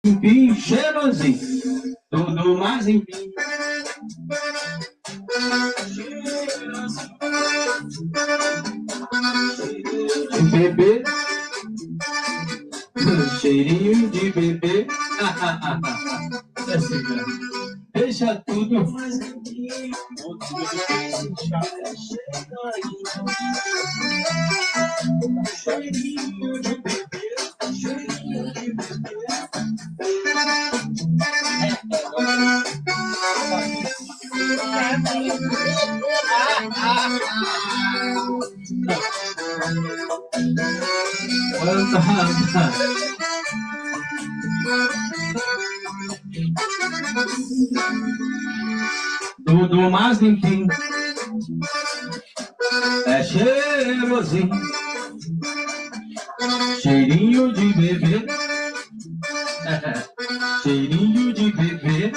limpinho, cheirosinho, tudo mais limpinho. Bebê, cheirinho de bebê. Deixa tudo mais limpinho. Cheirinho de bebê, cheirinho de bebê. Tudo mais limpinho, é cheirosinho, cheirinho de bebê, cheirinho de bebê.